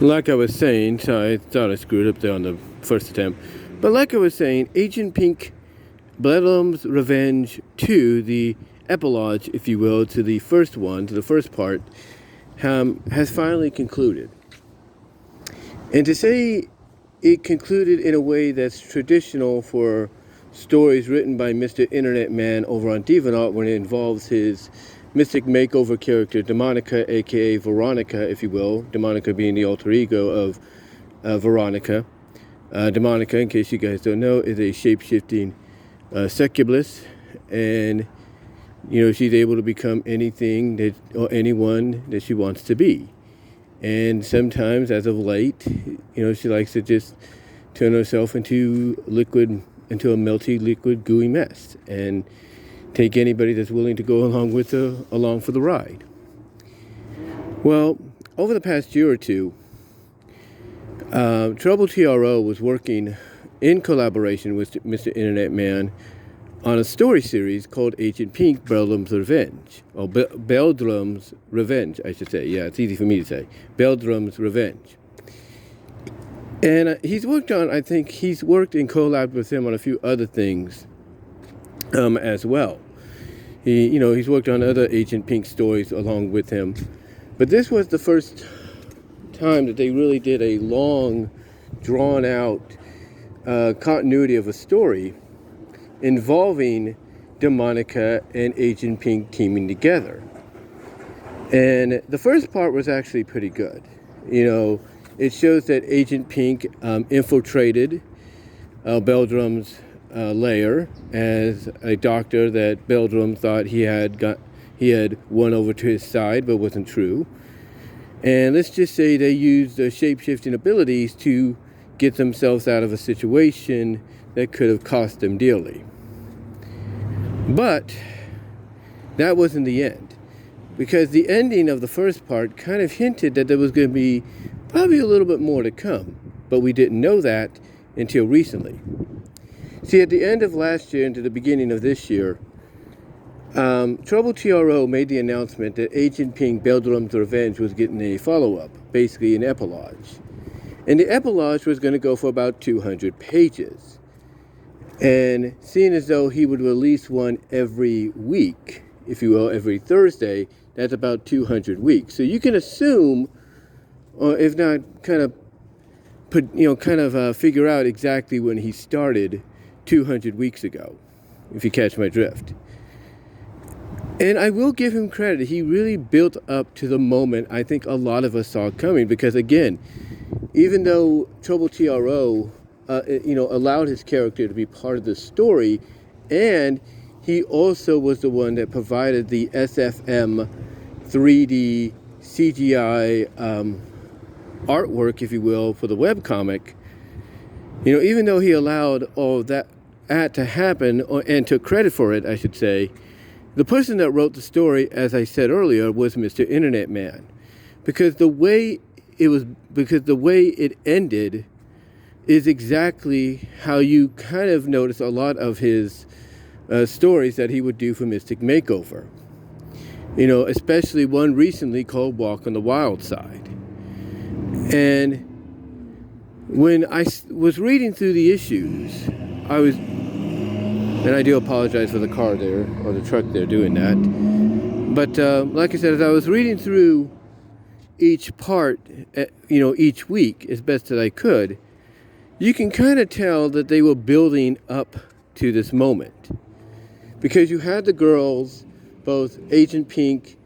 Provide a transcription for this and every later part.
Like I was saying, so I thought I screwed up there on the first attempt. But like I was saying, Agent Pink, Bedlam's Revenge 2, the epilogue, if you will, to the first one, to the first part, has finally concluded. And to say it concluded in a way that's traditional for stories written by MrInternetMan over on DeviantArt when it involves his mystic makeover character, Demonica, aka Veronica, if you will. Demonica being the alter ego of Veronica. Demonica, in case you guys don't know, is a shape-shifting succubus, and she's able to become anything that or anyone that she wants to be. And sometimes, as of late, she likes to just turn herself into a melty, liquid, gooey mess, and take anybody that's willing to go along with her along for the ride. Well, over the past year or two, Trouble TRO was working in collaboration with MrInternetMan on a story series called Agent Pink, Bedlam's Revenge. Or Bedlam's Revenge, I should say. Yeah, it's easy for me to say. Bedlam's Revenge. And he's worked in collab with him on a few other things as well. He's worked on other Agent Pink stories along with him. But this was the first time that they really did a long, drawn-out continuity of a story involving Demonica and Agent Pink teaming together. And the first part was actually pretty good. It shows that Agent Pink infiltrated Bedlam's lair as a doctor that Bedlam thought he had won over to his side, but wasn't true. And let's just say they used their shape-shifting abilities to get themselves out of a situation that could have cost them dearly. But that wasn't the end, because the ending of the first part kind of hinted that there was going to be probably a little bit more to come, but we didn't know that until recently. See, at the end of last year into the beginning of this year, Trouble TRO made the announcement that Agent Pink, Bedlam's Revenge was getting a follow-up, basically an epilogue. And the epilogue was going to go for about 200 pages. And seeing as though he would release one every week, if you will, every Thursday, that's about 200 weeks. So you can assume, or if not, figure out exactly when he started 200 weeks ago, if you catch my drift. And I will give him credit. He really built up to the moment I think a lot of us saw coming, because again, even though Trouble TRO allowed his character to be part of the story, and he also was the one that provided the SFM 3D CGI artwork, if you will, for the webcomic. Even though he allowed all of that to happen, and took credit for it, I should say, the person that wrote the story, as I said earlier, was MrInternetMan, because the way it ended is exactly how you kind of notice a lot of his stories that he would do for Mystic Makeover. Especially one recently called Walk on the Wild Side. And when I was reading through the issues, and I do apologize for the car there, or the truck there doing that. But like I said, as I was reading through each part, each week as best that I could, you can kind of tell that they were building up to this moment. Because you had the girls, both Agent Pink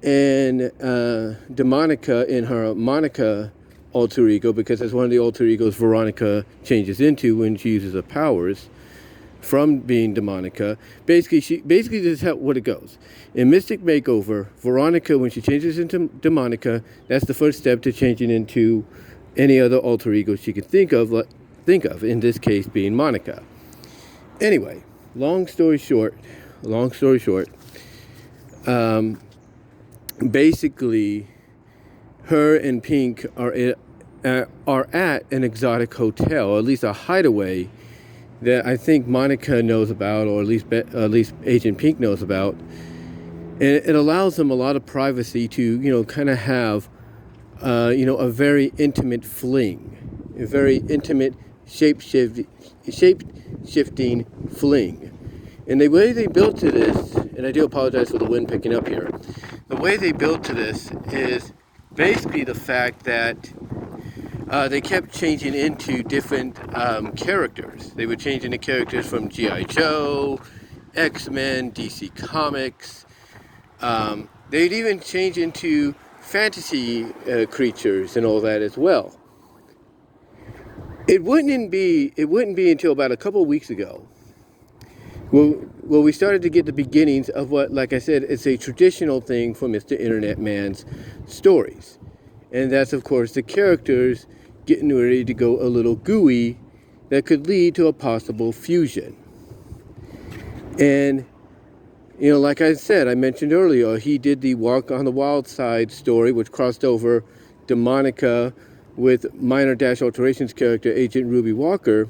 and Demonica in her Monica alter ego, because that's one of the alter egos Veronica changes into when she uses her powers from being Demonica. Basically this is what it goes. In Mystic Makeover, Veronica, when she changes into Demonica, that's the first step to changing into any other alter ego she could think of, in this case being Monica. Anyway, long story short, basically, her and Pink are at an exotic hotel, or at least a hideaway that I think Monica knows about, or at least Agent Pink knows about. And it allows them a lot of privacy to, kind of have a very intimate fling, a very intimate shape-shifting fling. And the way they built to this, and I do apologize for the wind picking up here, the way they built to this is basically the fact that they kept changing into different characters. They would change into characters from G.I. Joe, X-Men, DC Comics. They'd even change into fantasy creatures and all that as well. It wouldn't be until about a couple of weeks ago well, we started to get the beginnings of what, like I said, it's a traditional thing for MrInternetMan's stories. And that's, of course, the characters getting ready to go a little gooey that could lead to a possible fusion. And, like I said, I mentioned earlier, he did the Walk on the Wild Side story, which crossed over Demonica with Minor Dash Alterations character Agent Ruby Walker.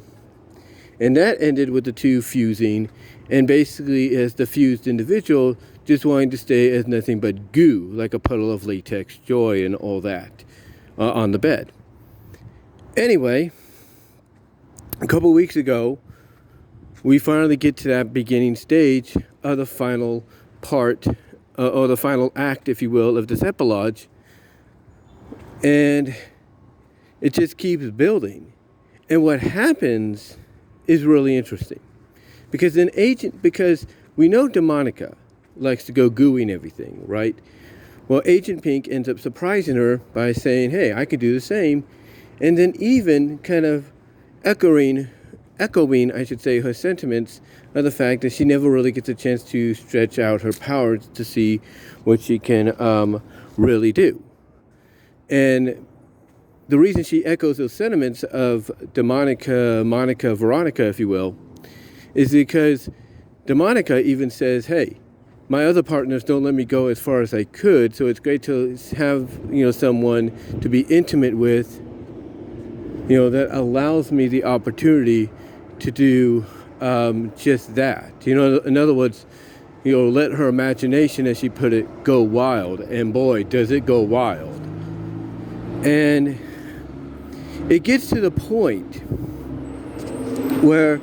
And that ended with the two fusing, and basically as the fused individual just wanting to stay as nothing but goo, like a puddle of latex joy and all that, on the bed. Anyway, a couple weeks ago, we finally get to that beginning stage of the final part, or the final act, if you will, of this epilogue. And it just keeps building. And what happens is really interesting. Because we know Demonica likes to go gooey and everything, right? Well, Agent Pink ends up surprising her by saying, hey, I could do the same. And then even kind of echoing, I should say, her sentiments of the fact that she never really gets a chance to stretch out her powers to see what she can really do. And the reason she echoes those sentiments of Demonica, Monica, Veronica, if you will, is because Demonica even says, hey, my other partners don't let me go as far as I could, so it's great to have, someone to be intimate with, that allows me the opportunity to do just that. In other words, let her imagination, as she put it, go wild. And boy, does it go wild. And it gets to the point where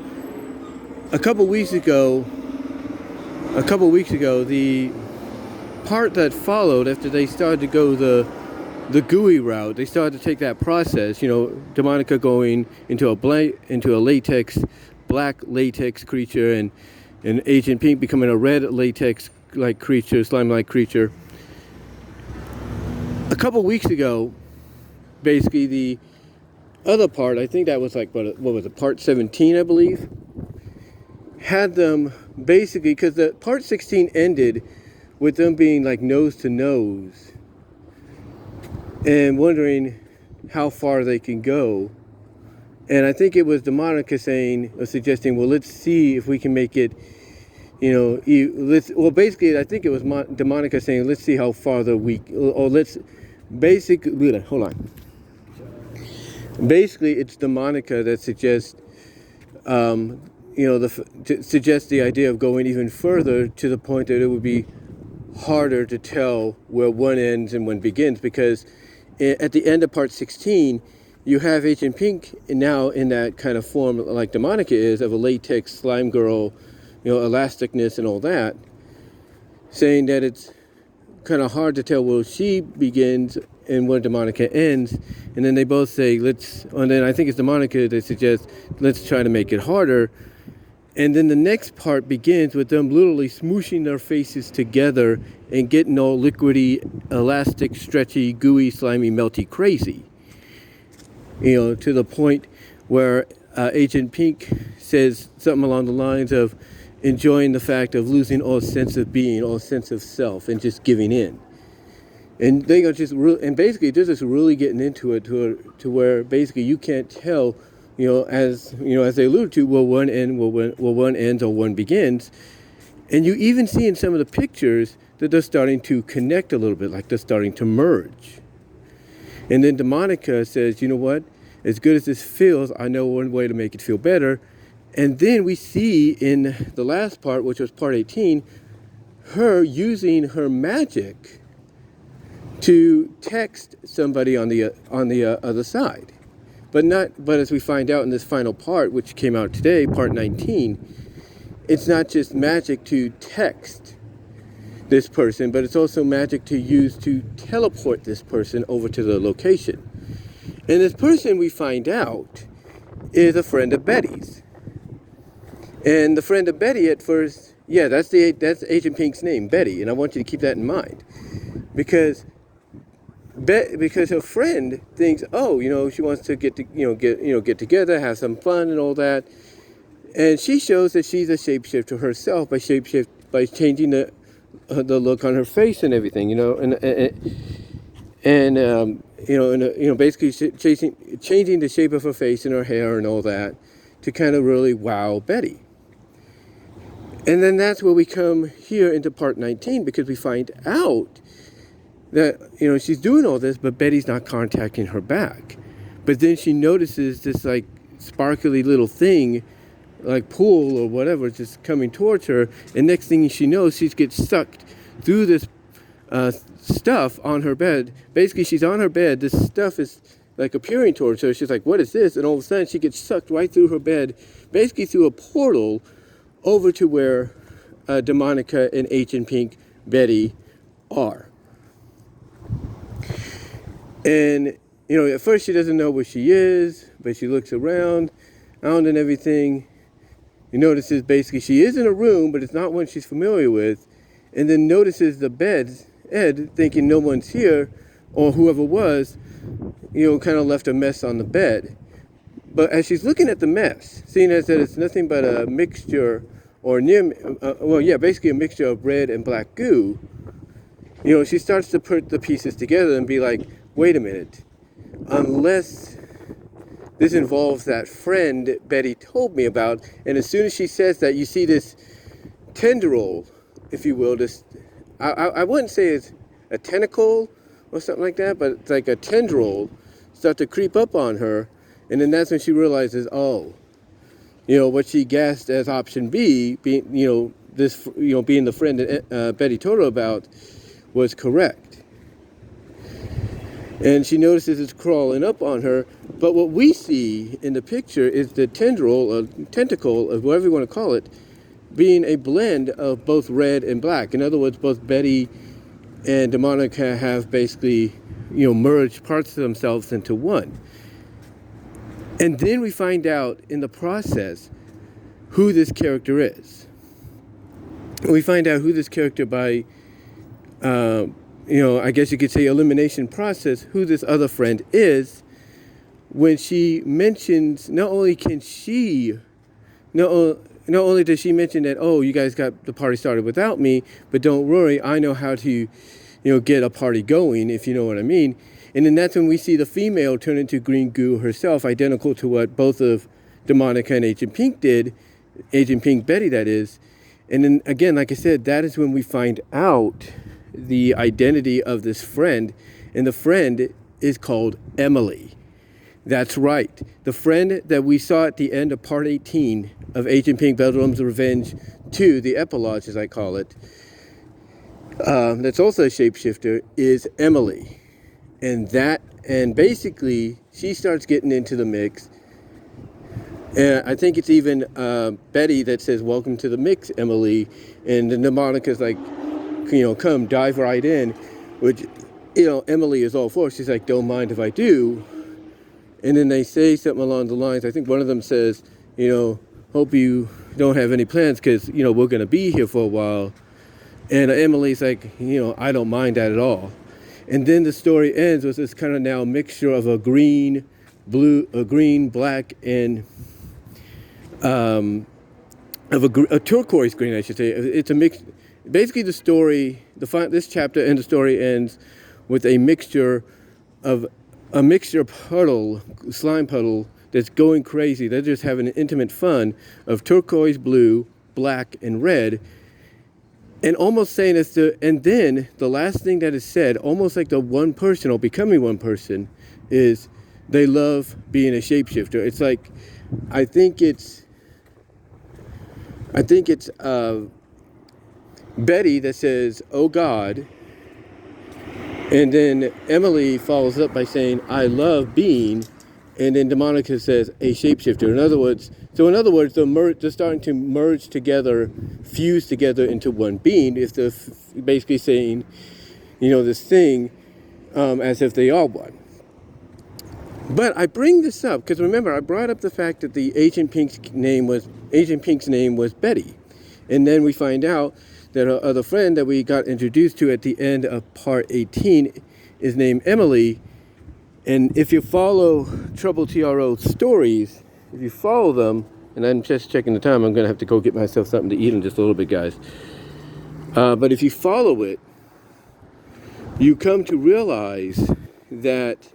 a couple weeks ago, the part that followed after they started to go the gooey route, they started to take that process, Demonica going into a black latex creature, and Agent Pink becoming a red latex-like creature, slime-like creature. A couple weeks ago, basically the other part, I think that was like, what was it, part 17, I believe, had them basically, because the part 16 ended with them being like nose to nose and wondering how far they can go. And I think it was Demonica saying, or suggesting, well, let's see if we can make it, basically, I think it was Demonica saying, let's see how far hold on. Basically, it's Demonica that suggests, suggests the idea of going even further to the point that it would be harder to tell where one ends and one begins, because at the end of part 16, you have Agent Pink now in that kind of form like Demonica is, of a latex slime girl, elasticness and all that, saying that it's kind of hard to tell where she begins and where Demonica ends. And then they both say, and then I think it's Demonica that suggests, let's try to make it harder. And then the next part begins with them literally smooshing their faces together and getting all liquidy, elastic, stretchy, gooey, slimy, melty, crazy. To the point where Agent Pink says something along the lines of enjoying the fact of losing all sense of being, all sense of self, and just giving in. And they are just basically they're just really getting into it to where basically you can't tell, as they allude to, will one end, will one ends or one begins. And you even see in some of the pictures that they're starting to connect a little bit, like they're starting to merge. And then Demonica says, you know what? As good as this feels, I know one way to make it feel better. And then we see in the last part, which was part 18, her using her magic to text somebody on the other side. But as we find out in this final part, which came out today, part 19, it's not just magic to text this person, but it's also magic to use to teleport this person over to the location. And this person, we find out, is a friend of Betty's. And the friend of Betty at first, yeah, that's Agent Pink's name, Betty, and I want you to keep that in mind, because her friend thinks, oh, she wants to get together, have some fun and all that, and she shows that she's a shapeshifter herself by changing the look on her face and everything, basically changing the shape of her face and her hair and all that to kind of really wow Betty. And then that's where we come here into part 19, because we find out that, she's doing all this, but Betty's not contacting her back. But then she notices this like sparkly little thing, like pool or whatever, just coming towards her. And next thing she knows, she gets sucked through this stuff on her bed. Basically, she's on her bed. This stuff is like appearing towards her. She's like, what is this? And all of a sudden, she gets sucked right through her bed, basically through a portal over to where Demonica and Agent Pink Betty are. And, at first she doesn't know where she is, but she looks around and everything. You notices basically she is in a room, but it's not one she's familiar with. And then notices the beds, Ed, thinking no one's here, or whoever was, kind of left a mess on the bed. But as she's looking at the mess, seeing as that it's nothing but a mixture, basically a mixture of red and black goo, she starts to put the pieces together and be like, wait a minute, unless this involves that friend Betty told me about. And as soon as she says that, you see this tendril, if you will, I wouldn't say it's a tentacle or something like that, but it's like a tendril start to creep up on her. And then that's when she realizes, what she guessed as option B, being the friend that Betty told her about, was correct. And she notices it's crawling up on her. But what we see in the picture is the tendril, or tentacle, or whatever you want to call it, being a blend of both red and black. In other words, both Betty and Demonica have basically, merged parts of themselves into one. And then we find out in the process who this character is. We find out who this character by, I guess you could say elimination process, who this other friend is, when she mentions, not only does she mention that, oh, you guys got the party started without me, but don't worry, I know how to, get a party going, if you know what I mean. And then that's when we see the female turn into green goo herself, identical to what both of Demonica and Agent Pink did, Agent Pink Betty, that is. And then again, like I said, that is when we find out the identity of this friend, and the friend is called Emily. That's right. The friend that we saw at the end of part 18 of Agent Pink Bedlam's Revenge 2, the Epilogue, as I call it, that's also a shapeshifter, is Emily. And basically, she starts getting into the mix. And I think it's even Betty that says, welcome to the mix, Emily. And then Monica's like, come, dive right in. Which, Emily is all for. She's like, don't mind if I do. And then they say something along the lines, I think one of them says, hope you don't have any plans because, we're going to be here for a while. And Emily's like, I don't mind that at all. And then the story ends with this kind of now mixture of a green, black, and of a turquoise green, I should say. It's a mix. Basically, the story, this chapter and the story ends with a mixture puddle, slime puddle that's going crazy. They're just having an intimate fun of turquoise, blue, black, and red. And almost saying and then the last thing that is said, almost like the one person or becoming one person, is they love being a shapeshifter. It's like, I think it's Betty that says, oh God, And then Emily follows up by saying, I love being. And then Demonica says, a shapeshifter. In other words, they're starting to merge together, fuse together into one being. If they're basically saying, this thing as if they are one. But I bring this up because remember, I brought up the fact that the Agent Pink's name was Betty. And then we find out that her other friend that we got introduced to at the end of part 18 is named Emily. And if you follow Trouble TRO stories, if you follow them, and I'm just checking the time, I'm going to have to go get myself something to eat in just a little bit, guys. But if you follow it, you come to realize that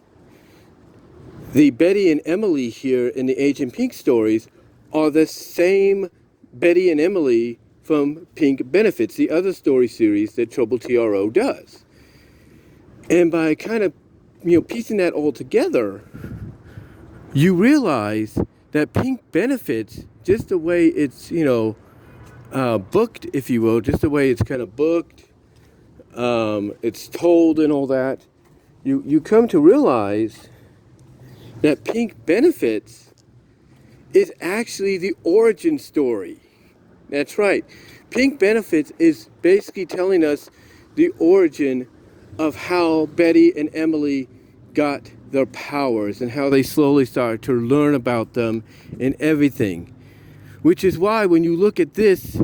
the Betty and Emily here in the Agent Pink stories are the same Betty and Emily from Pink Benefits, the other story series that Trouble TRO does. And by kind of, piecing that all together, you realize that Pink Benefits, just the way it's, booked, if you will, just the way it's kind of booked, it's told and all that, you come to realize that Pink Benefits is actually the origin story. That's right. Pink Benefits is basically telling us the origin of how Betty and Emily got their powers and how they slowly started to learn about them and everything. Which is why when you look at this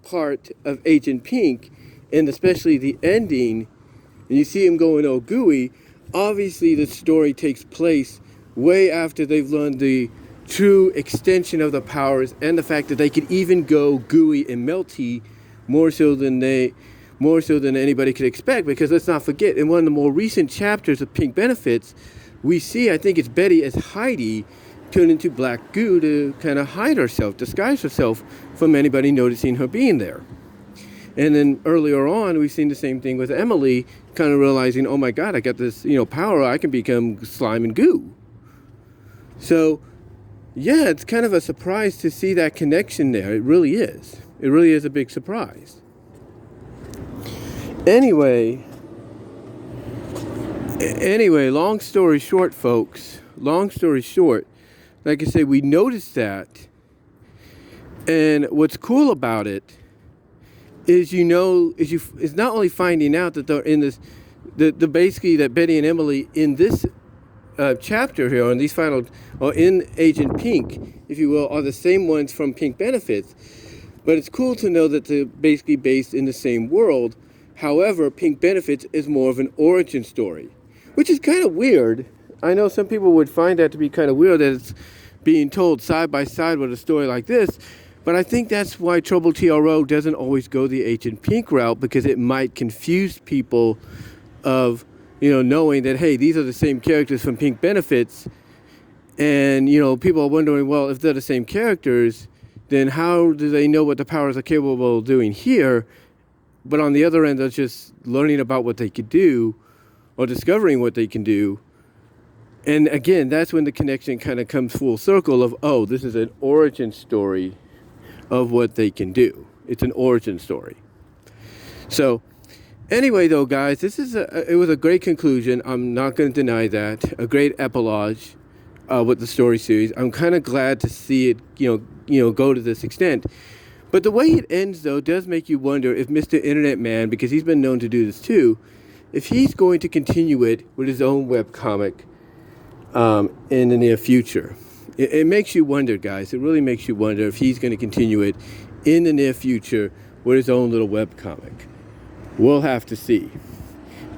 part of Agent Pink, and especially the ending, and you see him going all gooey, obviously the story takes place way after they've learned the true extension of the powers and the fact that they could even go gooey and melty more so than anybody could expect. Because let's not forget, in one of the more recent chapters of Pink Benefits, we see, I think it's Betty as Heidi, turn into black goo to kind of hide herself, disguise herself from anybody noticing her being there. And then earlier on, we've seen the same thing with Emily, kind of realizing, oh my God, I got this, power, I can become slime and goo. So, yeah, it's kind of a surprise to see that connection there. It really is. It really is a big surprise. Anyway, long story short, folks, like I say, we noticed that. And what's cool about it is, is not only finding out that they're in this, basically that Betty and Emily in this chapter here, on these final, or in Agent Pink, if you will, are the same ones from Pink Benefits. But it's cool to know that they're basically based in the same world. However, Pink Benefits is more of an origin story, which is kind of weird. I know some people would find that to be kind of weird, that it's being told side by side with a story like this. But I think that's why Trouble TRO doesn't always go the Agent Pink route, because it might confuse people of, knowing that, hey, these are the same characters from Pink Benefits. And, people are wondering, well, if they're the same characters, then how do they know what the powers are capable of doing here? But on the other end, they're just learning about what they could do, or discovering what they can do. And again, that's when the connection kind of comes full circle of, oh, this is an origin story of what they can do. It's an origin story. So anyway, though, guys, it was a great conclusion. I'm not going to deny that. A great epilogue with the story series. I'm kind of glad to see it, go to this extent. But the way it ends, though, does make you wonder if Mr. Internet Man, because he's been known to do this too, if he's going to continue it with his own webcomic in the near future. It makes you wonder, guys. It really makes you wonder if he's going to continue it in the near future with his own little webcomic. We'll have to see.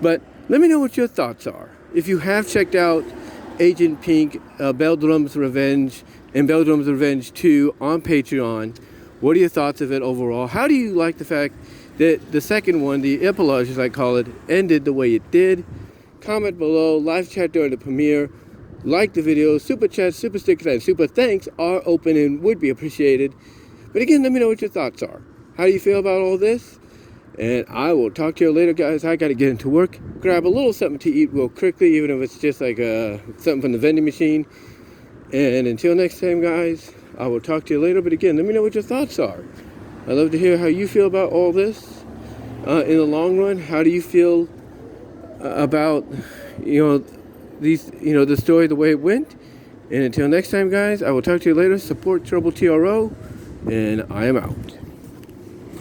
But let me know what your thoughts are. If you have checked out Agent Pink, Bedlam's Revenge, and Bedlam's Revenge 2 on Patreon, what are your thoughts of it overall? How do you like the fact that the second one, the Epilogue, as I call it, ended the way it did? Comment below, live chat during the premiere, like the video, super chats, super stickers, and super thanks are open and would be appreciated. But again, let me know what your thoughts are. How do you feel about all this? And I will talk to you later, guys. I got to get into work. Grab a little something to eat real quickly, even if it's just like something from the vending machine. And until next time, guys, I will talk to you later. But again, let me know what your thoughts are. I'd love to hear how you feel about all this in the long run. How do you feel about, the story, the way it went. And until next time, guys, I will talk to you later. Support Trouble TRO, and I am out.